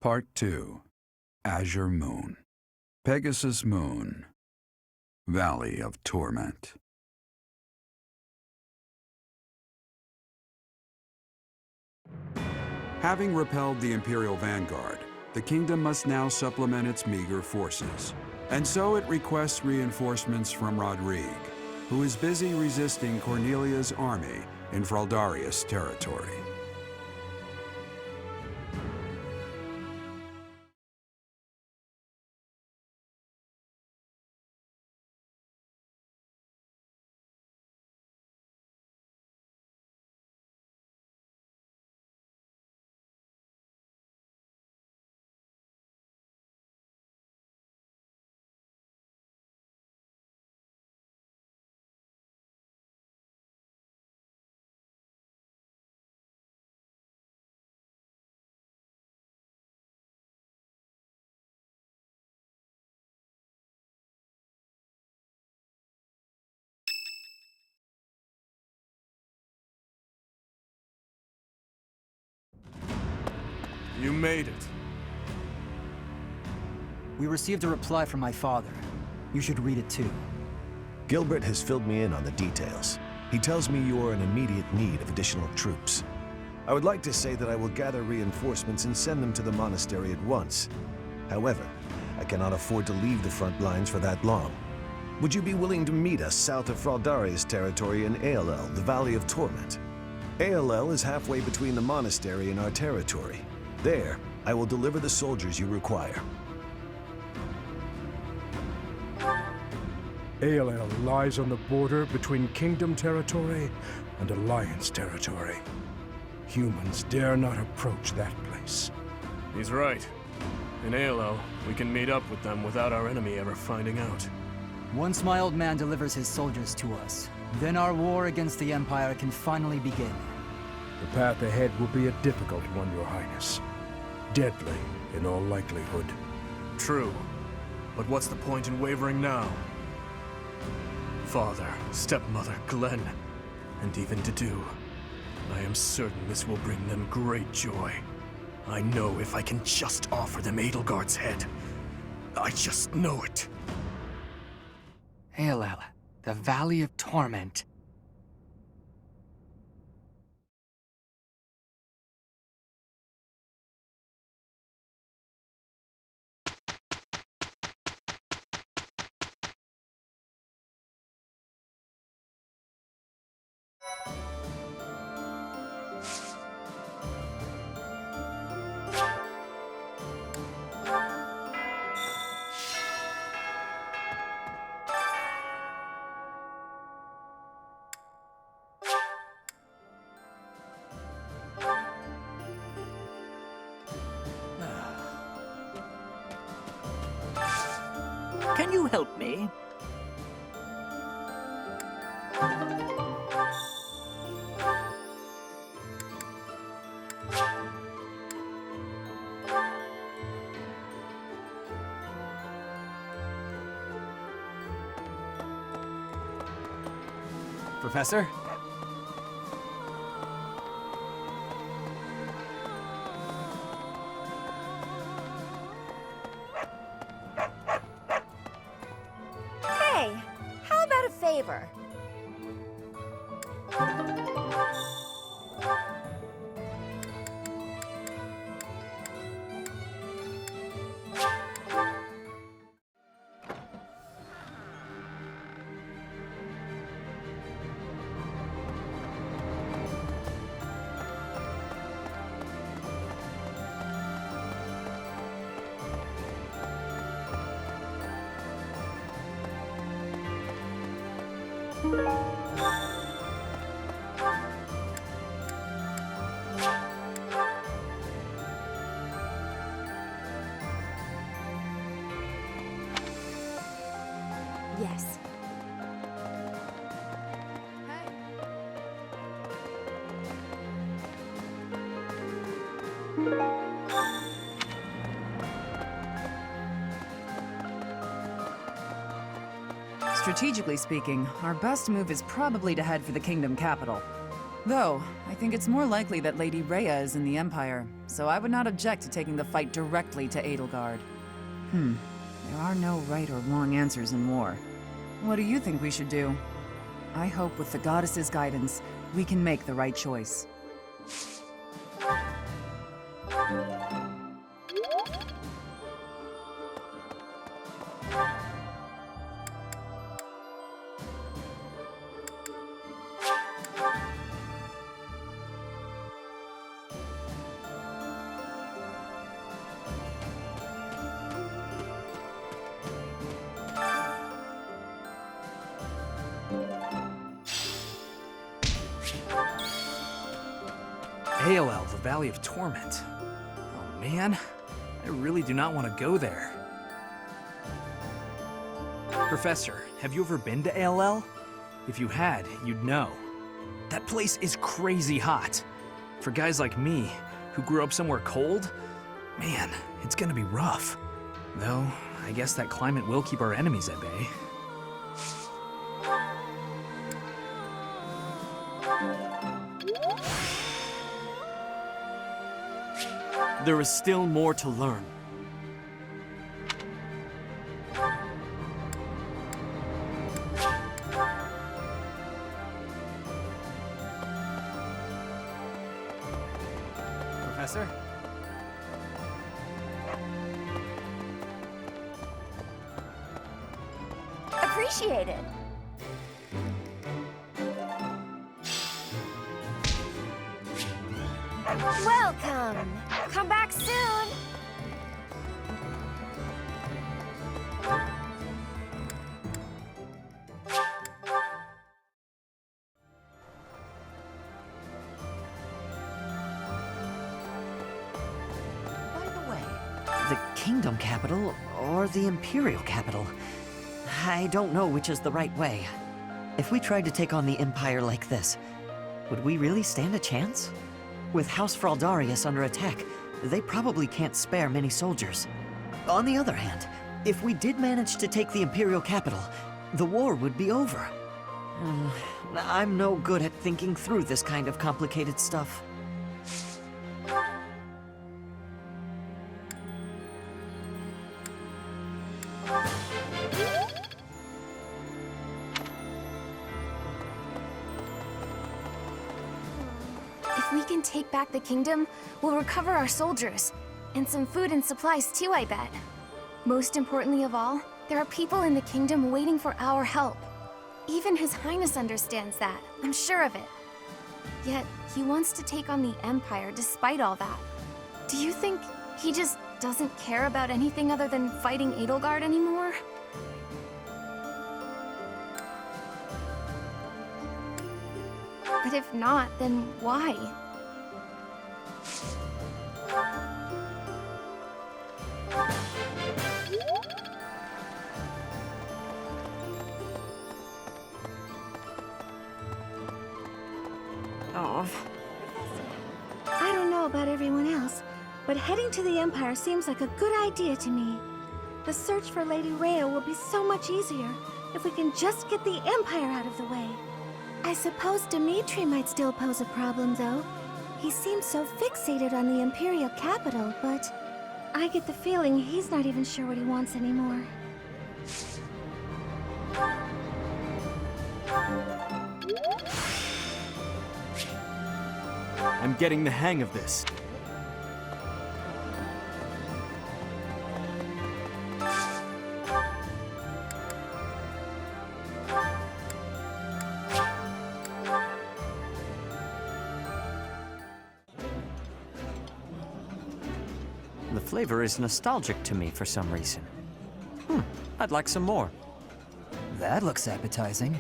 Part 2. Azure Moon. Pegasus Moon. Valley of Torment. Having repelled the Imperial Vanguard, the kingdom must now supplement its meager forces. And so it requests reinforcements from Rodrigue, who is busy resisting Cornelia's army in Fraldarius territory. You made it. We received a reply from my father. You should read it too. Gilbert has filled me in on the details. He tells me you are in immediate need of additional troops. I would like to say that I will gather reinforcements and send them to the monastery at once. However, I cannot afford to leave the front lines for that long. Would you be willing to meet us south of Fraldarius territory in Aelel, the Valley of Torment? Aelel is halfway between the monastery and our territory. There, I will deliver the soldiers you require. Aelel lies on the border between Kingdom territory and Alliance territory. Humans dare not approach that place. He's right. In Aelel, we can meet up with them without our enemy ever finding out. Once my old man delivers his soldiers to us, then our war against the Empire can finally begin. The path ahead will be a difficult one, Your Highness. Deadly, in all likelihood. True. But what's the point in wavering now? Father, stepmother, Glenn, and even Dedu. I am certain this will bring them great joy. I know if I can just offer them Edelgard's head. I just know it. Aelel, the Valley of Torment. Can you help me? Professor? Hey, how about a favor? Yes. Strategically speaking, our best move is probably to head for the Kingdom capital. Though, I think it's more likely that Lady Rhea is in the Empire, so I would not object to taking the fight directly to Edelgard. There are no right or wrong answers in war. What do you think we should do? I hope with the goddess's guidance, we can make the right choice. AOL, the Valley of Torment. Oh man, I really do not want to go there. Professor, have you ever been to ALL? If you had, you'd know. That place is crazy hot. For guys like me, who grew up somewhere cold, man, it's gonna be rough. Though, I guess that climate will keep our enemies at bay. There is still more to learn. Professor? Appreciate it. Welcome. Come back soon. By the way, the Kingdom Capital or the Imperial Capital? I don't know which is the right way. If we tried to take on the Empire like this, would we really stand a chance? With House Fraldarius under attack, they probably can't spare many soldiers. On the other hand, if we did manage to take the Imperial Capital, the war would be over. I'm no good at thinking through this kind of complicated stuff. If we can take back the kingdom, we'll recover our soldiers. And some food and supplies too, I bet. Most importantly of all, there are people in the kingdom waiting for our help. Even His Highness understands that, I'm sure of it. Yet, he wants to take on the Empire despite all that. Do you think he just doesn't care about anything other than fighting Edelgard anymore? But if not, then why? Oh. I don't know about everyone else, but heading to the Empire seems like a good idea to me. The search for Lady Rhea will be so much easier if we can just get the Empire out of the way. I suppose Dimitri might still pose a problem, though. He seems so fixated on the Imperial capital, but I get the feeling he's not even sure what he wants anymore. I'm getting the hang of this. The flavor is nostalgic to me for some reason. I'd like some more. That looks appetizing.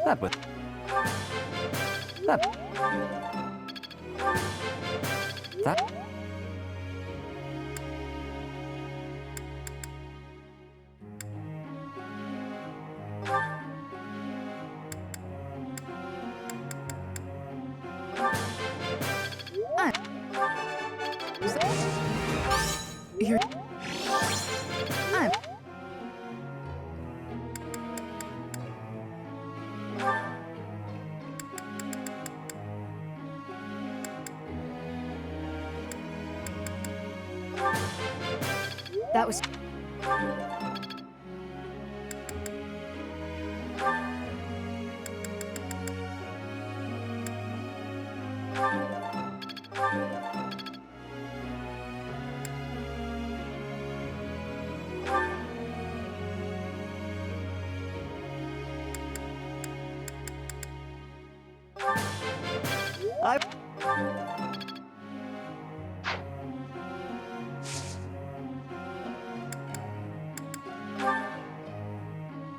That was... That... That... You're... I'm... That was...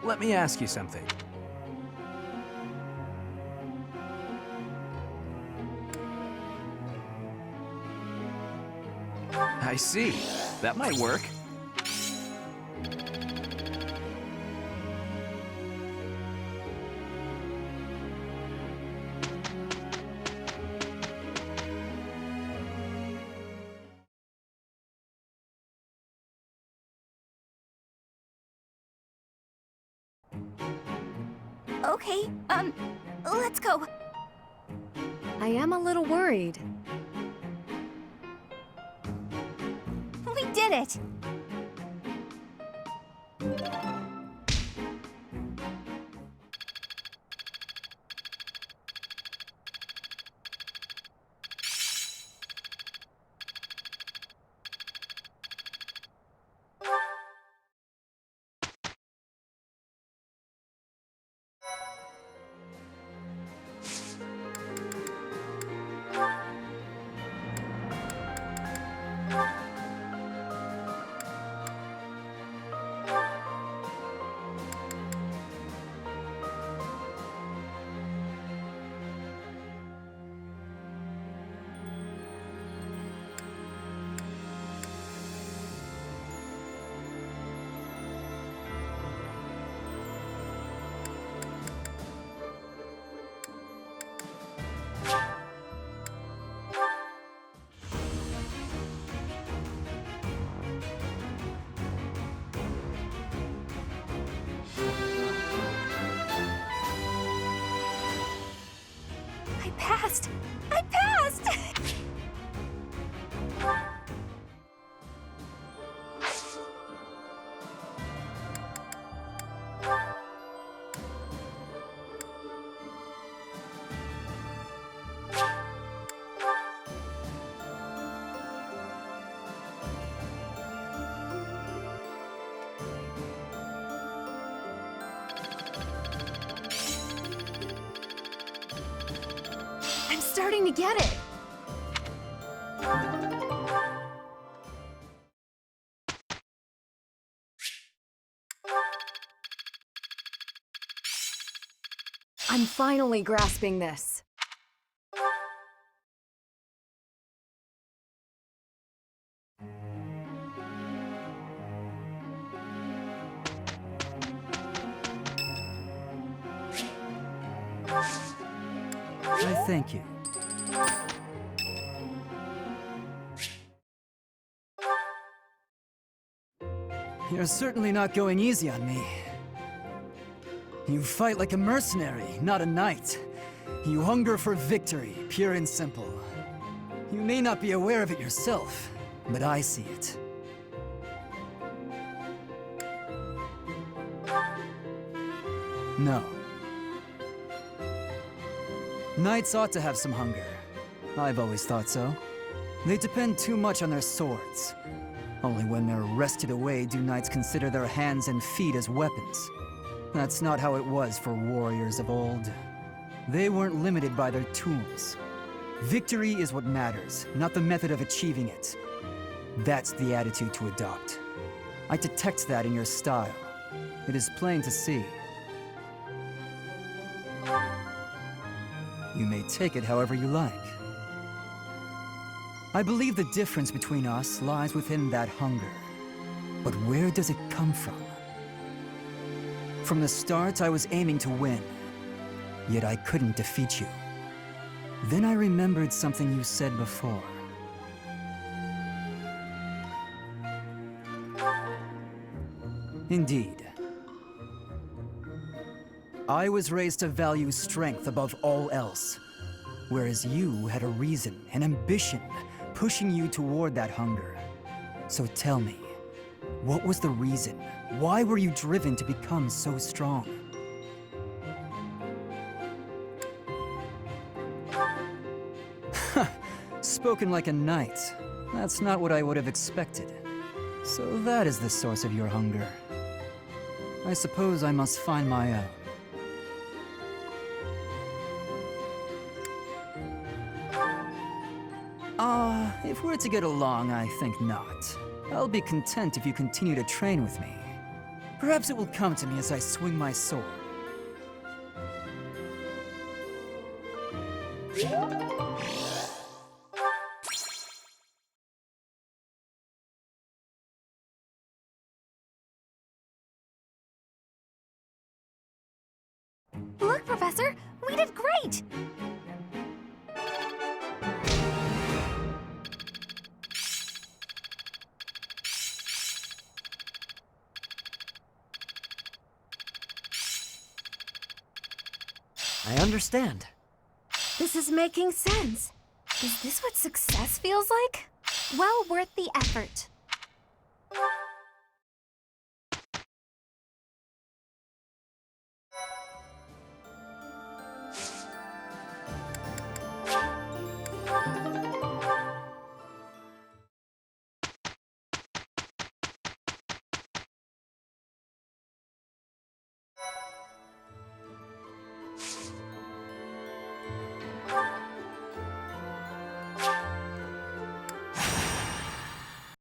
Let me ask you something. I see. That might work. Okay, let's go. I am a little worried. We did it! I passed! I passed! I'm starting to get it. I'm finally grasping this. I thank you. You're certainly not going easy on me. You fight like a mercenary, not a knight. You hunger for victory, pure and simple. You may not be aware of it yourself, but I see it. No. Knights ought to have some hunger. I've always thought so. They depend too much on their swords. Only when they're wrested away do knights consider their hands and feet as weapons. That's not how it was for warriors of old. They weren't limited by their tools. Victory is what matters, not the method of achieving it. That's the attitude to adopt. I detect that in your style. It is plain to see. You may take it however you like. I believe the difference between us lies within that hunger. But where does it come from? From the start, I was aiming to win. Yet I couldn't defeat you. Then I remembered something you said before. Indeed. I was raised to value strength above all else, whereas you had a reason, an ambition, pushing you toward that hunger. So tell me, what was the reason? Why were you driven to become so strong? Spoken like a knight. That's not what I would have expected. So that is the source of your hunger. I suppose I must find my own. If we're to get along, I think not. I'll be content if you continue to train with me. Perhaps it will come to me as I swing my sword. Look, Professor! We did great! I understand. This is making sense. Is this what success feels like? Well worth the effort.